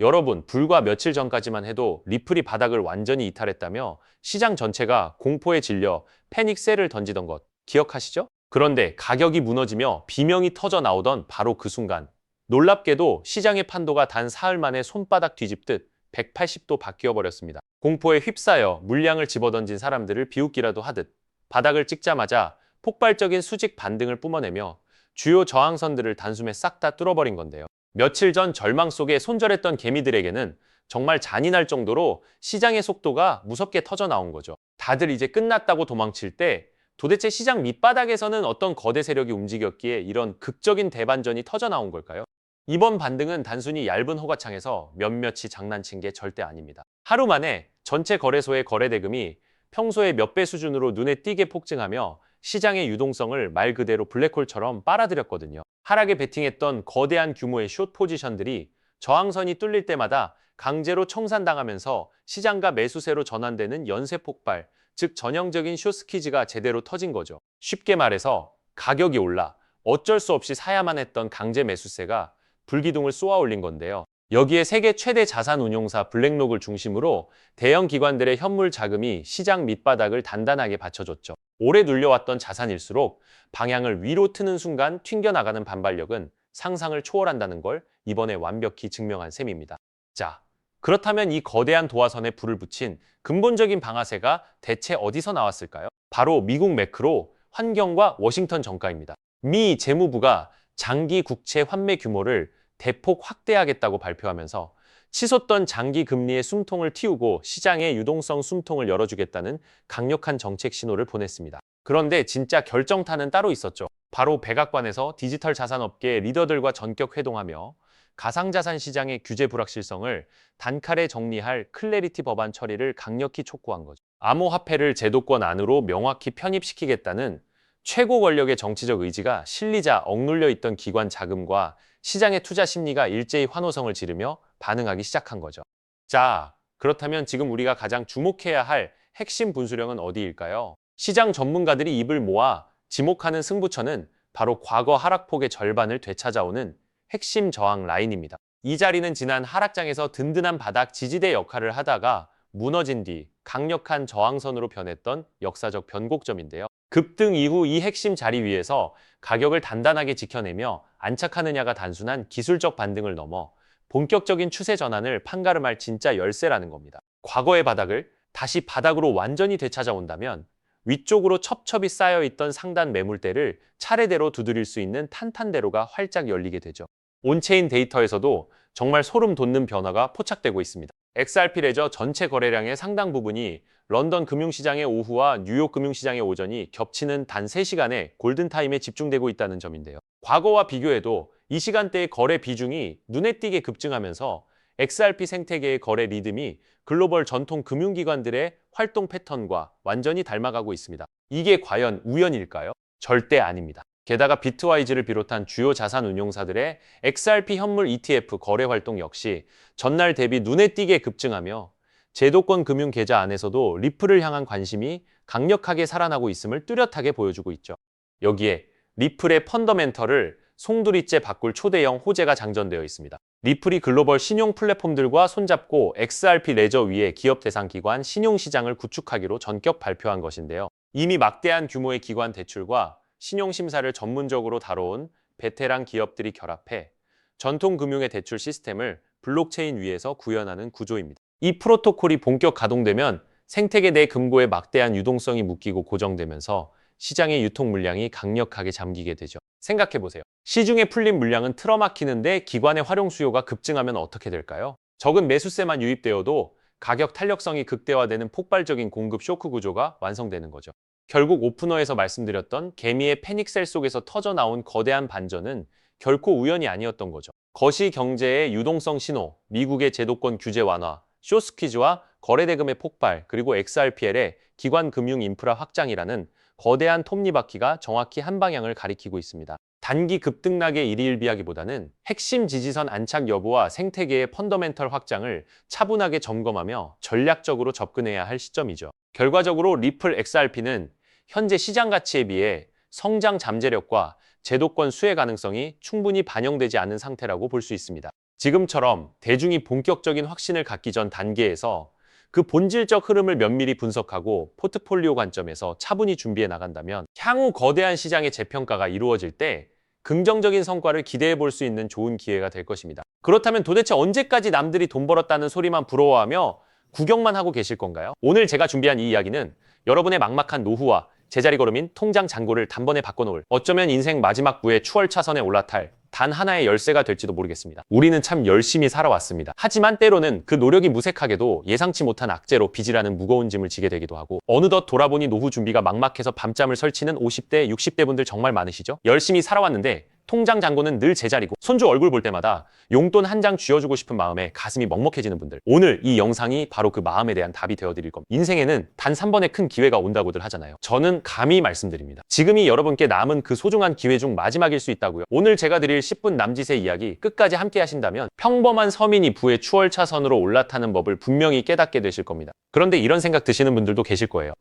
여러분, 불과 며칠 전까지만 해도 리플이 바닥을 완전히 이탈했다며 시장 전체가 공포에 질려 패닉셀을 던지던 것 기억하시죠? 그런데 가격이 무너지며 비명이 터져 나오던 바로 그 순간, 놀랍게도 시장의 판도가 단 사흘 만에 손바닥 뒤집듯 180도 바뀌어 버렸습니다. 공포에 휩싸여 물량을 집어던진 사람들을 비웃기라도 하듯 바닥을 찍자마자 폭발적인 수직 반등을 뿜어내며 주요 저항선들을 단숨에 싹 다 뚫어버린 건데요. 며칠 전 절망 속에 손절했던 개미들에게는 정말 잔인할 정도로 시장의 속도가 무섭게 터져 나온 거죠. 다들 이제 끝났다고 도망칠 때 도대체 시장 밑바닥에서는 어떤 거대 세력이 움직였기에 이런 극적인 대반전이 터져 나온 걸까요? 이번 반등은 단순히 얇은 호가창에서 몇몇이 장난친 게 절대 아닙니다. 하루 만에 전체 거래소의 거래 대금이 평소의 몇 배 수준으로 눈에 띄게 폭증하며 시장의 유동성을 말 그대로 블랙홀처럼 빨아들였거든요. 하락에 베팅했던 거대한 규모의 숏 포지션들이 저항선이 뚫릴 때마다 강제로 청산당하면서 시장과 매수세로 전환되는 연쇄 폭발, 즉 전형적인 숏 스퀴즈가 제대로 터진 거죠. 쉽게 말해서 가격이 올라 어쩔 수 없이 사야만 했던 강제 매수세가 불기둥을 쏘아 올린 건데요. 여기에 세계 최대 자산운용사 블랙록을 중심으로 대형 기관들의 현물 자금이 시장 밑바닥을 단단하게 받쳐줬죠. 오래 눌려왔던 자산일수록 방향을 위로 트는 순간 튕겨나가는 반발력은 상상을 초월한다는 걸 이번에 완벽히 증명한 셈입니다. 자, 그렇다면 이 거대한 도화선에 불을 붙인 근본적인 방아쇠가 대체 어디서 나왔을까요? 바로 미국 매크로, 환경과 워싱턴 정가입니다. 미 재무부가 장기 국채 환매 규모를 대폭 확대하겠다고 발표하면서 치솟던 장기 금리의 숨통을 틔우고 시장의 유동성 숨통을 열어주겠다는 강력한 정책 신호를 보냈습니다. 그런데 진짜 결정타는 따로 있었죠. 바로 백악관에서 디지털 자산업계 리더들과 전격 회동하며 가상자산 시장의 규제 불확실성을 단칼에 정리할 클래리티 법안 처리를 강력히 촉구한 거죠. 암호화폐를 제도권 안으로 명확히 편입시키겠다는 최고 권력의 정치적 의지가 실리자 억눌려 있던 기관 자금과 시장의 투자 심리가 일제히 환호성을 지르며 반응하기 시작한 거죠. 자, 그렇다면 지금 우리가 가장 주목해야 할 핵심 분수령은 어디일까요? 시장 전문가들이 입을 모아 지목하는 승부처는 바로 과거 하락폭의 절반을 되찾아오는 핵심 저항 라인입니다. 이 자리는 지난 하락장에서 든든한 바닥 지지대 역할을 하다가 무너진 뒤 강력한 저항선으로 변했던 역사적 변곡점인데요. 급등 이후 이 핵심 자리 위에서 가격을 단단하게 지켜내며 안착하느냐가 단순한 기술적 반등을 넘어 본격적인 추세 전환을 판가름할 진짜 열쇠라는 겁니다. 과거의 바닥을 다시 바닥으로 완전히 되찾아온다면 위쪽으로 첩첩이 쌓여있던 상단 매물대를 차례대로 두드릴 수 있는 탄탄대로가 활짝 열리게 되죠. 온체인 데이터에서도 정말 소름 돋는 변화가 포착되고 있습니다. XRP 레저 전체 거래량의 상당 부분이 런던 금융시장의 오후와 뉴욕 금융시장의 오전이 겹치는 단 3시간의 골든타임에 집중되고 있다는 점인데요. 과거와 비교해도 이 시간대의 거래 비중이 눈에 띄게 급증하면서 XRP 생태계의 거래 리듬이 글로벌 전통 금융기관들의 활동 패턴과 완전히 닮아가고 있습니다. 이게 과연 우연일까요? 절대 아닙니다. 게다가 비트와이즈를 비롯한 주요 자산 운용사들의 XRP 현물 ETF 거래 활동 역시 전날 대비 눈에 띄게 급증하며 제도권 금융 계좌 안에서도 리플을 향한 관심이 강력하게 살아나고 있음을 뚜렷하게 보여주고 있죠. 여기에 리플의 펀더멘털을 송두리째 바꿀 초대형 호재가 장전되어 있습니다. 리플이 글로벌 신용 플랫폼들과 손잡고 XRP 레저 위에 기업 대상 기관 신용시장을 구축하기로 전격 발표한 것인데요. 이미 막대한 규모의 기관 대출과 신용심사를 전문적으로 다뤄온 베테랑 기업들이 결합해 전통 금융의 대출 시스템을 블록체인 위에서 구현하는 구조입니다. 이 프로토콜이 본격 가동되면 생태계 내 금고에 막대한 유동성이 묶이고 고정되면서 시장의 유통 물량이 강력하게 잠기게 되죠. 생각해보세요. 시중에 풀린 물량은 틀어막히는데 기관의 활용 수요가 급증하면 어떻게 될까요? 적은 매수세만 유입되어도 가격 탄력성이 극대화되는 폭발적인 공급 쇼크 구조가 완성되는 거죠. 결국 오프너에서 말씀드렸던 개미의 패닉셀 속에서 터져나온 거대한 반전은 결코 우연이 아니었던 거죠. 거시 경제의 유동성 신호, 미국의 제도권 규제 완화, 숏스퀴즈와 거래대금의 폭발, 그리고 XRPL의 기관 금융 인프라 확장이라는 거대한 톱니바퀴가 정확히 한 방향을 가리키고 있습니다. 단기 급등락의 일희일비하기보다는 핵심 지지선 안착 여부와 생태계의 펀더멘털 확장을 차분하게 점검하며 전략적으로 접근해야 할 시점이죠. 결과적으로 리플 XRP는 현재 시장 가치에 비해 성장 잠재력과 제도권 수혜 가능성이 충분히 반영되지 않은 상태라고 볼 수 있습니다. 지금처럼 대중이 본격적인 확신을 갖기 전 단계에서 그 본질적 흐름을 면밀히 분석하고 포트폴리오 관점에서 차분히 준비해 나간다면 향후 거대한 시장의 재평가가 이루어질 때 긍정적인 성과를 기대해 볼 수 있는 좋은 기회가 될 것입니다. 그렇다면 도대체 언제까지 남들이 돈 벌었다는 소리만 부러워하며 구경만 하고 계실 건가요? 오늘 제가 준비한 이 이야기는 여러분의 막막한 노후와 제자리 걸음인 통장 잔고를 단번에 바꿔놓을, 어쩌면 인생 마지막 부의 추월 차선에 올라탈 단 하나의 열쇠가 될지도 모르겠습니다. 우리는 참 열심히 살아왔습니다. 하지만 때로는 그 노력이 무색하게도 예상치 못한 악재로 빚이라는 무거운 짐을 지게 되기도 하고, 어느덧 돌아보니 노후 준비가 막막해서 밤잠을 설치는 50대, 60대 분들 정말 많으시죠? 열심히 살아왔는데 통장 잔고는 늘 제자리고 손주 얼굴 볼 때마다 용돈 한 장 쥐어주고 싶은 마음에 가슴이 먹먹해지는 분들, 오늘 이 영상이 바로 그 마음에 대한 답이 되어드릴 겁니다. 인생에는 단 3번의 큰 기회가 온다고들 하잖아요. 저는 감히 말씀드립니다. 지금이 여러분께 남은 그 소중한 기회 중 마지막일 수 있다고요. 오늘 제가 드릴 10분 남짓의 이야기 끝까지 함께 하신다면 평범한 서민이 부의 추월 차선으로 올라타는 법을 분명히 깨닫게 되실 겁니다. 그런데 이런 생각 드시는 분들도 계실 거예요.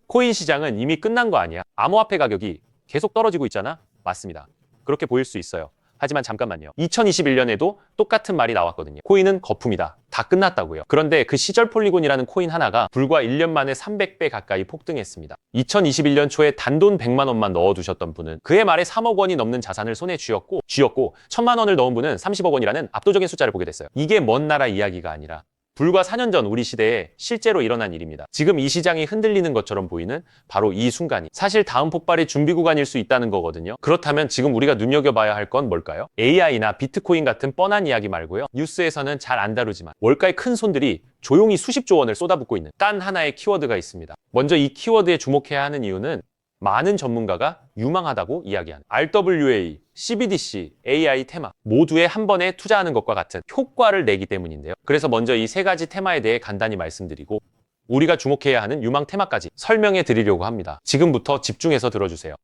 코인 시장은 이미 끝난 거 아니야? 암호화폐 가격이 계속 떨어지고 있잖아? 맞습니다. 그렇게 보일 수 있어요. 하지만 잠깐만요. 2021년에도 똑같은 말이 나왔거든요. 코인은 거품이다. 다 끝났다고요. 그런데 그 시절 폴리곤이라는 코인 하나가 불과 1년 만에 300배 가까이 폭등했습니다. 2021년 초에 단돈 100만 원만 넣어두셨던 분은 그해 말에 3억 원이 넘는 자산을 손에 쥐었고 1000만 원을 넣은 분은 30억 원이라는 압도적인 숫자를 보게 됐어요. 이게 먼 나라 이야기가 아니라 불과 4년 전 우리 시대에 실제로 일어난 일입니다. 지금 이 시장이 흔들리는 것처럼 보이는 바로 이 순간이 사실 다음 폭발의 준비 구간일 수 있다는 거거든요. 그렇다면 지금 우리가 눈여겨봐야 할 건 뭘까요? AI나 비트코인 같은 뻔한 이야기 말고요. 뉴스에서는 잘 안 다루지만 월가의 큰 손들이 조용히 수십조 원을 쏟아붓고 있는 단 하나의 키워드가 있습니다. 먼저 이 키워드에 주목해야 하는 이유는 많은 전문가가 유망하다고 이야기하는 RWA, CBDC, AI 테마 모두에 한 번에 투자하는 것과 같은 효과를 내기 때문인데요. 그래서 먼저 이 세 가지 테마에 대해 간단히 말씀드리고 우리가 주목해야 하는 유망 테마까지 설명해 드리려고 합니다. 지금부터 집중해서 들어주세요.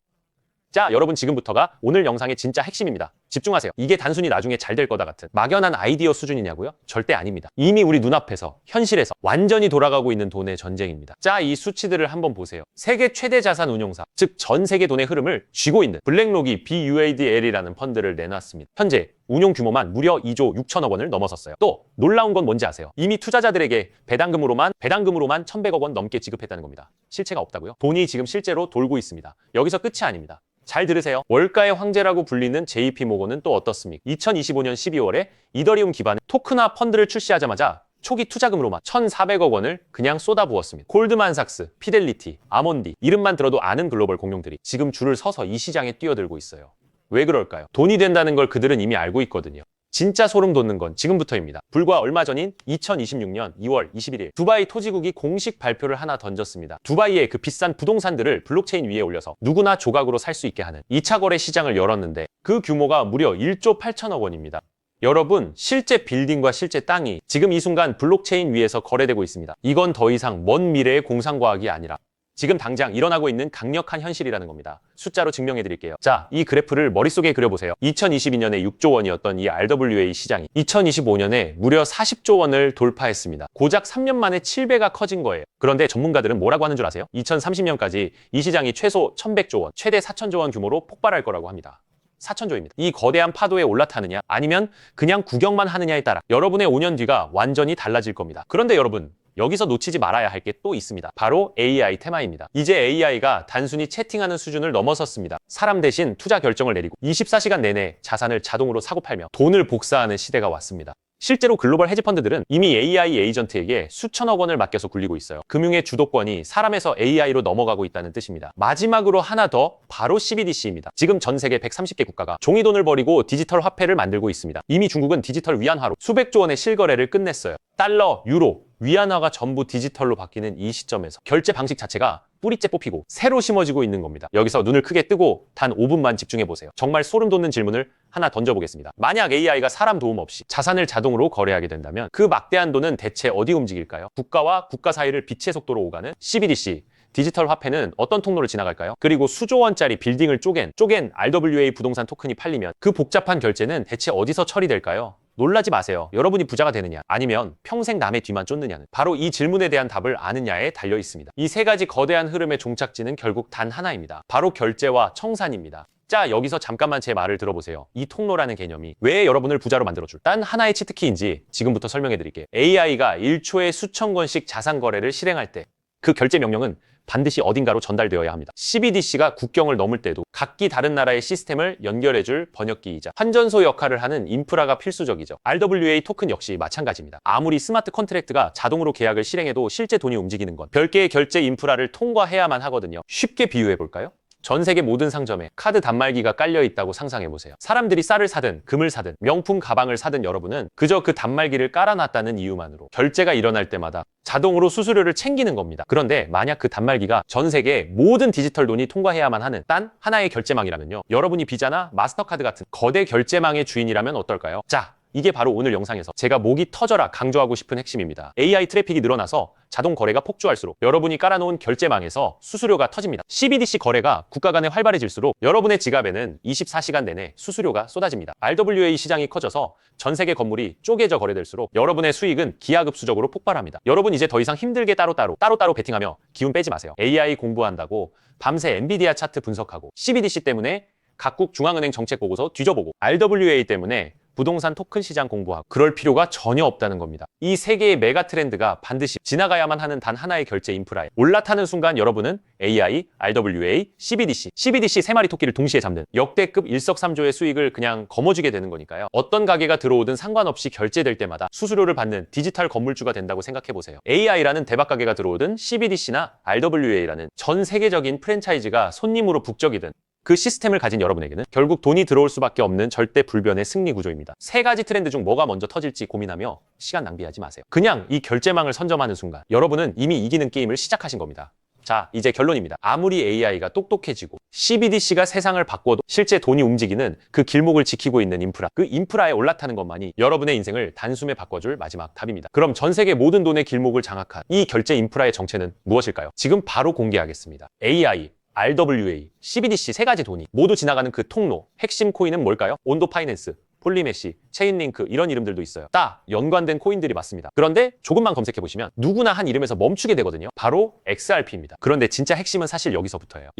자, 여러분 지금부터가 오늘 영상의 진짜 핵심입니다. 집중하세요. 이게 단순히 나중에 잘 될 거다 같은 막연한 아이디어 수준이냐고요? 절대 아닙니다. 이미 우리 눈앞에서 현실에서 완전히 돌아가고 있는 돈의 전쟁입니다. 자, 이 수치들을 한번 보세요. 세계 최대 자산 운용사, 즉 전 세계 돈의 흐름을 쥐고 있는 블랙록이 BUADL이라는 펀드를 내놨습니다. 현재 운용 규모만 무려 2조 6천억 원을 넘어섰어요. 또 놀라운 건 뭔지 아세요? 이미 투자자들에게 배당금으로만 1,100억 원 넘게 지급했다는 겁니다. 실체가 없다고요? 돈이 지금 실제로 돌고 있습니다. 여기서 끝이 아닙니다. 잘 들으세요. 월가의 황제라고 불리는 JP모건은 또 어떻습니까? 2025년 12월에 이더리움 기반의 토크나 펀드를 출시하자마자 초기 투자금으로만 1,400억 원을 그냥 쏟아부었습니다. 골드만삭스, 피델리티, 아몬디, 이름만 들어도 아는 글로벌 공룡들이 지금 줄을 서서 이 시장에 뛰어들고 있어요. 왜 그럴까요? 돈이 된다는 걸 그들은 이미 알고 있거든요. 진짜 소름 돋는 건 지금부터입니다. 불과 얼마 전인 2026년 2월 21일 두바이 토지국이 공식 발표를 하나 던졌습니다. 두바이의 그 비싼 부동산들을 블록체인 위에 올려서 누구나 조각으로 살 수 있게 하는 2차 거래 시장을 열었는데 그 규모가 무려 1조 8천억 원입니다. 여러분, 실제 빌딩과 실제 땅이 지금 이 순간 블록체인 위에서 거래되고 있습니다. 이건 더 이상 먼 미래의 공상과학이 아니라 지금 당장 일어나고 있는 강력한 현실이라는 겁니다. 숫자로 증명해 드릴게요. 자, 이 그래프를 머릿속에 그려보세요. 2022년에 6조 원이었던 이 RWA 시장이 2025년에 무려 40조 원을 돌파했습니다. 고작 3년 만에 7배가 커진 거예요. 그런데 전문가들은 뭐라고 하는 줄 아세요? 2030년까지 이 시장이 최소 1,100조 원, 최대 4,000조 원 규모로 폭발할 거라고 합니다. 4,000조입니다. 이 거대한 파도에 올라타느냐 아니면 그냥 구경만 하느냐에 따라 여러분의 5년 뒤가 완전히 달라질 겁니다. 그런데 여러분, 여기서 놓치지 말아야 할 게 또 있습니다. 바로 AI 테마입니다. 이제 AI가 단순히 채팅하는 수준을 넘어섰습니다. 사람 대신 투자 결정을 내리고 24시간 내내 자산을 자동으로 사고 팔며 돈을 복사하는 시대가 왔습니다. 실제로 글로벌 헤지펀드들은 이미 AI 에이전트에게 수천억 원을 맡겨서 굴리고 있어요. 금융의 주도권이 사람에서 AI로 넘어가고 있다는 뜻입니다. 마지막으로 하나 더, 바로 CBDC입니다. 지금 전 세계 130개 국가가 종이돈을 버리고 디지털 화폐를 만들고 있습니다. 이미 중국은 디지털 위안화로 수백조 원의 실거래를 끝냈어요. 달러, 유로, 위안화가 전부 디지털로 바뀌는 이 시점에서 결제 방식 자체가 뿌리째 뽑히고 새로 심어지고 있는 겁니다. 여기서 눈을 크게 뜨고 단 5분만 집중해 보세요. 정말 소름 돋는 질문을 하나 던져보겠습니다. 만약 AI가 사람 도움 없이 자산을 자동으로 거래하게 된다면 그 막대한 돈은 대체 어디 움직일까요? 국가와 국가 사이를 빛의 속도로 오가는 CBDC, 디지털 화폐는 어떤 통로를 지나갈까요? 그리고 수조 원짜리 빌딩을 쪼갠 RWA 부동산 토큰이 팔리면 그 복잡한 결제는 대체 어디서 처리될까요? 놀라지 마세요. 여러분이 부자가 되느냐 아니면 평생 남의 뒤만 쫓느냐는 바로 이 질문에 대한 답을 아느냐에 달려 있습니다. 이 세 가지 거대한 흐름의 종착지는 결국 단 하나입니다. 바로 결제와 청산입니다. 자, 여기서 잠깐만 제 말을 들어보세요. 이 통로라는 개념이 왜 여러분을 부자로 만들어줄 단 하나의 치트키인지 지금부터 설명해 드릴게요. AI가 1초에 수천 건씩 자산 거래를 실행할 때 그 결제 명령은 반드시 어딘가로 전달되어야 합니다. CBDC가 국경을 넘을 때도 각기 다른 나라의 시스템을 연결해줄 번역기이자 환전소 역할을 하는 인프라가 필수적이죠. RWA 토큰 역시 마찬가지입니다. 아무리 스마트 컨트랙트가 자동으로 계약을 실행해도 실제 돈이 움직이는 건 별개의 결제 인프라를 통과해야만 하거든요. 쉽게 비유해 볼까요? 전 세계 모든 상점에 카드 단말기가 깔려 있다고 상상해 보세요. 사람들이 쌀을 사든 금을 사든 명품 가방을 사든 여러분은 그저 그 단말기를 깔아놨다는 이유만으로 결제가 일어날 때마다 자동으로 수수료를 챙기는 겁니다. 그런데 만약 그 단말기가 전 세계 모든 디지털 돈이 통과해야만 하는 단 하나의 결제망이라면요. 여러분이 비자나 마스터카드 같은 거대 결제망의 주인이라면 어떨까요? 자, 이게 바로 오늘 영상에서 제가 목이 터져라 강조하고 싶은 핵심입니다. AI 트래픽이 늘어나서 자동 거래가 폭주할수록 여러분이 깔아놓은 결제망에서 수수료가 터집니다. CBDC 거래가 국가 간에 활발해질수록 여러분의 지갑에는 24시간 내내 수수료가 쏟아집니다. RWA 시장이 커져서 전 세계 건물이 쪼개져 거래될수록 여러분의 수익은 기하급수적으로 폭발합니다. 여러분 이제 더 이상 힘들게 따로따로 베팅하며 기운 빼지 마세요. AI 공부한다고 밤새 엔비디아 차트 분석하고 CBDC 때문에 각국 중앙은행 정책 보고서 뒤져보고 RWA 때문에 부동산 토큰 시장 공부하고 그럴 필요가 전혀 없다는 겁니다. 이 세 개의 메가 트렌드가 반드시 지나가야만 하는 단 하나의 결제 인프라에 올라타는 순간 여러분은 AI, RWA, CBDC 세 마리 토끼를 동시에 잡는 역대급 일석삼조의 수익을 그냥 거머쥐게 되는 거니까요. 어떤 가게가 들어오든 상관없이 결제될 때마다 수수료를 받는 디지털 건물주가 된다고 생각해보세요. AI라는 대박 가게가 들어오든 CBDC나 RWA라는 전 세계적인 프랜차이즈가 손님으로 북적이든 그 시스템을 가진 여러분에게는 결국 돈이 들어올 수밖에 없는 절대 불변의 승리 구조입니다. 세 가지 트렌드 중 뭐가 먼저 터질지 고민하며 시간 낭비하지 마세요. 그냥 이 결제망을 선점하는 순간 여러분은 이미 이기는 게임을 시작하신 겁니다. 자, 이제 결론입니다. 아무리 AI가 똑똑해지고 CBDC가 세상을 바꿔도 실제 돈이 움직이는 그 길목을 지키고 있는 인프라, 그 인프라에 올라타는 것만이 여러분의 인생을 단숨에 바꿔줄 마지막 답입니다. 그럼 전 세계 모든 돈의 길목을 장악한 이 결제 인프라의 정체는 무엇일까요? 지금 바로 공개하겠습니다. AI, RWA, CBDC 세 가지 돈이 모두 지나가는 그 통로, 핵심 코인은 뭘까요? 온도 파이낸스, 폴리메시, 체인링크 이런 이름들도 있어요. 다 연관된 코인들이 맞습니다. 그런데 조금만 검색해보시면 누구나 한 이름에서 멈추게 되거든요. 바로 XRP입니다. 그런데 진짜 핵심은 사실 여기서부터예요.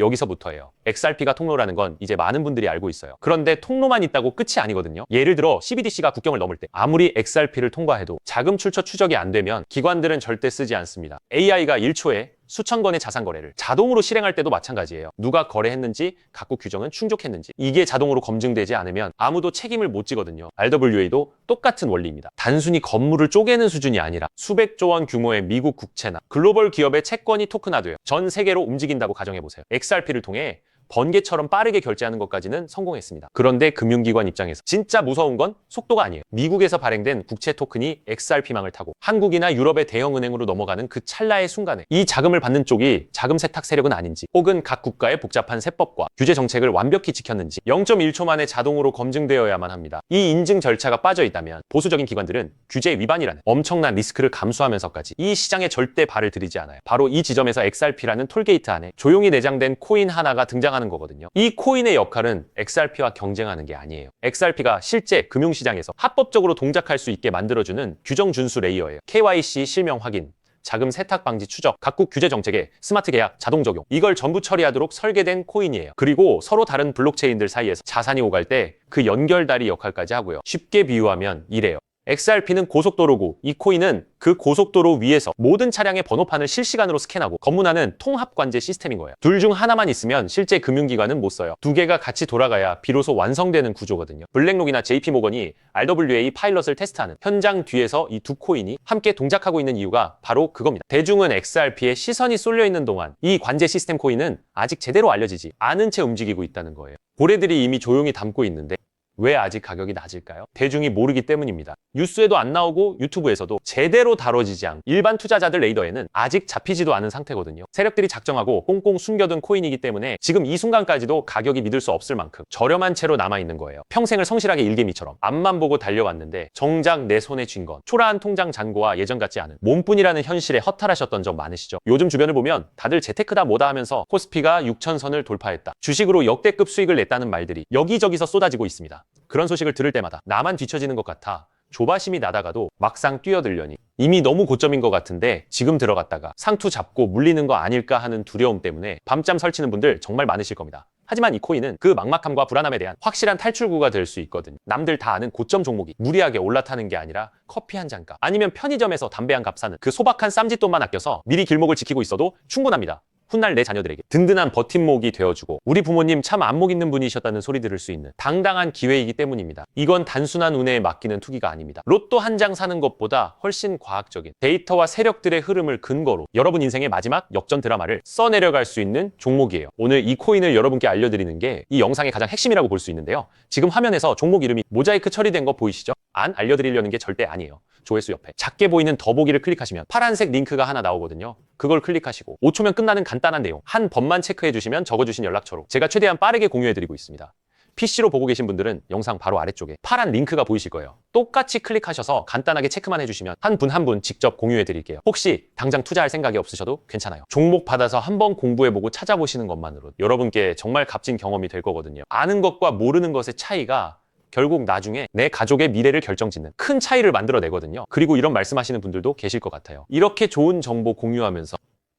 XRP가 통로라는 건 이제 많은 분들이 알고 있어요. 그런데 통로만 있다고 끝이 아니거든요. 예를 들어 CBDC가 국경을 넘을 때 아무리 XRP를 통과해도 자금 출처 추적이 안 되면 기관들은 절대 쓰지 않습니다. AI가 1초에 수천 건의 자산 거래를 자동으로 실행할 때도 마찬가지예요. 누가 거래했는지, 각국 규정은 충족했는지 이게 자동으로 검증되지 않으면 아무도 책임을 못 지거든요. RWA도 똑같은 원리입니다. 단순히 건물을 쪼개는 수준이 아니라 수백조 원 규모의 미국 국채나 글로벌 기업의 채권이 토큰화되어 전 세계로 움직인다고 가정해보세요. XRP를 통해 번개처럼 빠르게 결제하는 것까지는 성공했습니다. 그런데 금융기관 입장에서 진짜 무서운 건 속도가 아니에요. 미국에서 발행된 국채 토큰이 XRP망을 타고 한국이나 유럽의 대형은행으로 넘어가는 그 찰나의 순간에 이 자금을 받는 쪽이 자금 세탁 세력은 아닌지 혹은 각 국가의 복잡한 세법과 규제 정책을 완벽히 지켰는지 0.1초 만에 자동으로 검증되어야만 합니다. 이 인증 절차가 빠져 있다면 보수적인 기관들은 규제 위반이라는 엄청난 리스크를 감수하면서까지 이 시장에 절대 발을 들이지 않아요. 바로 이 지점에서 XRP라는 톨게이트 안에 조용히 내장된 코인 하나가 등장하는 거거든요. 이 코인의 역할은 XRP와 경쟁하는 게 아니에요. XRP가 실제 금융시장에서 합법적으로 동작할 수 있게 만들어주는 규정 준수 레이어예요. KYC 실명 확인, 자금 세탁 방지 추적, 각국 규제 정책에 스마트 계약 자동 적용 이걸 전부 처리하도록 설계된 코인이에요. 그리고 서로 다른 블록체인들 사이에서 자산이 오갈 때 그 연결다리 역할까지 하고요. 쉽게 비유하면 이래요. XRP는 고속도로고 이 코인은 그 고속도로 위에서 모든 차량의 번호판을 실시간으로 스캔하고 검문하는 통합관제 시스템인 거예요. 둘 중 하나만 있으면 실제 금융기관은 못 써요. 두 개가 같이 돌아가야 비로소 완성되는 구조거든요. 블랙록이나 JP모건이 RWA 파일럿을 테스트하는 현장 뒤에서 이 두 코인이 함께 동작하고 있는 이유가 바로 그겁니다. 대중은 XRP에 시선이 쏠려 있는 동안 이 관제 시스템 코인은 아직 제대로 알려지지 않은 채 움직이고 있다는 거예요. 고래들이 이미 조용히 담고 있는데 왜 아직 가격이 낮을까요? 대중이 모르기 때문입니다. 뉴스에도 안 나오고 유튜브에서도 제대로 다뤄지지 않고 일반 투자자들 레이더에는 아직 잡히지도 않은 상태거든요. 세력들이 작정하고 꽁꽁 숨겨둔 코인이기 때문에 지금 이 순간까지도 가격이 믿을 수 없을 만큼 저렴한 채로 남아있는 거예요. 평생을 성실하게 일개미처럼 앞만 보고 달려왔는데 정작 내 손에 쥔 건 초라한 통장 잔고와 예전 같지 않은 몸뿐이라는 현실에 허탈하셨던 적 많으시죠? 요즘 주변을 보면 다들 재테크다 뭐다 하면서 코스피가 6,000선을 돌파했다. 주식으로 역대급 수익을 냈다는 말들이 여기저기서 쏟아지고 있습니다. 그런 소식을 들을 때마다 나만 뒤처지는 것 같아 조바심이 나다가도 막상 뛰어들려니 이미 너무 고점인 것 같은데 지금 들어갔다가 상투 잡고 물리는 거 아닐까 하는 두려움 때문에 밤잠 설치는 분들 정말 많으실 겁니다. 하지만 이 코인은 그 막막함과 불안함에 대한 확실한 탈출구가 될 수 있거든요. 남들 다 아는 고점 종목이 무리하게 올라타는 게 아니라 커피 한 잔 값, 아니면 편의점에서 담배 한 값 사는 그 소박한 쌈짓돈만 아껴서 미리 길목을 지키고 있어도 충분합니다. 훗날 내 자녀들에게 든든한 버팀목이 되어주고 우리 부모님 참 안목 있는 분이셨다는 소리 들을 수 있는 당당한 기회이기 때문입니다. 이건 단순한 운에 맡기는 투기가 아닙니다. 로또 한 장 사는 것보다 훨씬 과학적인 데이터와 세력들의 흐름을 근거로 여러분 인생의 마지막 역전 드라마를 써내려갈 수 있는 종목이에요. 오늘 이 코인을 여러분께 알려드리는 게 이 영상의 가장 핵심이라고 볼 수 있는데요. 지금 화면에서 종목 이름이 모자이크 처리된 거 보이시죠? 안 알려드리려는 게 절대 아니에요. 조회수 옆에 작게 보이는 더보기를 클릭하시면 파란색 링크가 하나 나오거든요. 그걸 클릭하시고 5초면 끝나는 간단한 내용 한 번만 체크해 주시면 적어주신 연락처로 제가 최대한 빠르게 공유해드리고 있습니다. PC로 보고 계신 분들은 영상 바로 아래쪽에 파란 링크가 보이실 거예요. 똑같이 클릭하셔서 간단하게 체크만 해주시면 한 분 한 분 직접 공유해드릴게요. 혹시 당장 투자할 생각이 없으셔도 괜찮아요. 종목 받아서 한번 공부해보고 찾아보시는 것만으로 여러분께 정말 값진 경험이 될 거거든요. 아는 것과 모르는 것의 차이가 결국 나중에 내 가족의 미래를 결정짓는 큰 차이를 만들어내거든요. 그리고 이런 말씀하시는 분들도 계실 것 같아요. 이렇게 좋은 정보 공유하면서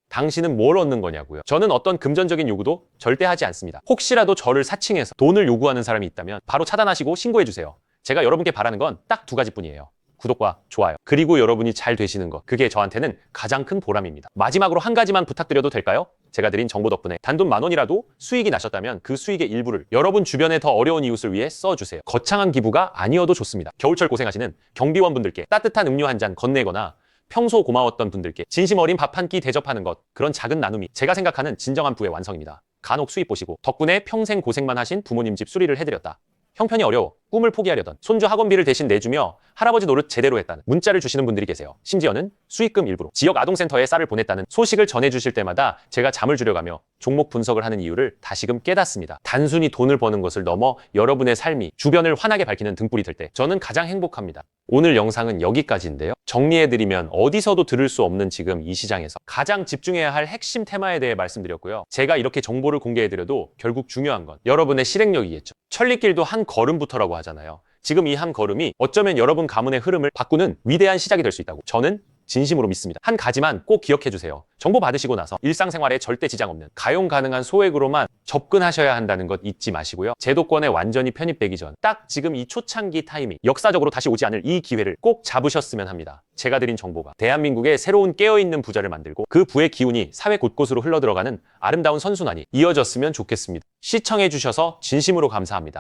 당신은 뭘 얻는 거냐고요. 저는 어떤 금전적인 요구도 절대 하지 않습니다. 혹시라도 저를 사칭해서 돈을 요구하는 사람이 있다면 바로 차단하시고 신고해주세요. 제가 여러분께 바라는 건 딱 두 가지뿐이에요. 구독과 좋아요. 그리고 여러분이 잘 되시는 것. 그게 저한테는 가장 큰 보람입니다. 마지막으로 한 가지만 부탁드려도 될까요? 제가 드린 정보 덕분에 단돈 10,000원이라도 수익이 나셨다면 그 수익의 일부를 여러분 주변에 더 어려운 이웃을 위해 써주세요. 거창한 기부가 아니어도 좋습니다. 겨울철 고생하시는 경비원분들께 따뜻한 음료 한 잔 건네거나 평소 고마웠던 분들께 진심 어린 밥 한 끼 대접하는 것, 그런 작은 나눔이 제가 생각하는 진정한 부의 완성입니다. 간혹 수입 보시고 덕분에 평생 고생만 하신 부모님 집 수리를 해드렸다. 형편이 어려워 꿈을 포기하려던 손주 학원비를 대신 내주며 할아버지 노릇 제대로 했다는 문자를 주시는 분들이 계세요. 심지어는 수익금 일부로 지역 아동센터에 쌀을 보냈다는 소식을 전해주실 때마다 제가 잠을 줄여가며 종목 분석을 하는 이유를 다시금 깨닫습니다. 단순히 돈을 버는 것을 넘어 여러분의 삶이 주변을 환하게 밝히는 등불이 될 때 저는 가장 행복합니다. 오늘 영상은 여기까지인데요. 정리해드리면 어디서도 들을 수 없는 지금 이 시장에서 가장 집중해야 할 핵심 테마에 대해 말씀드렸고요. 제가 이렇게 정보를 공개해드려도 결국 중요한 건 여러분의 실행력이겠죠. 천리길도 한 걸음부터라고 하잖아요. 지금 이 한 걸음이 어쩌면 여러분 가문의 흐름을 바꾸는 위대한 시작이 될 수 있다고 저는 진심으로 믿습니다. 한 가지만 꼭 기억해 주세요. 정보 받으시고 나서 일상생활에 절대 지장 없는 가용 가능한 소액으로만 접근하셔야 한다는 것 잊지 마시고요. 제도권에 완전히 편입되기 전 딱 지금 이 초창기 타이밍, 역사적으로 다시 오지 않을 이 기회를 꼭 잡으셨으면 합니다. 제가 드린 정보가 대한민국의 새로운 깨어있는 부자를 만들고 그 부의 기운이 사회 곳곳으로 흘러들어가는 아름다운 선순환이 이어졌으면 좋겠습니다. 시청해 주셔서 진심으로 감사합니다.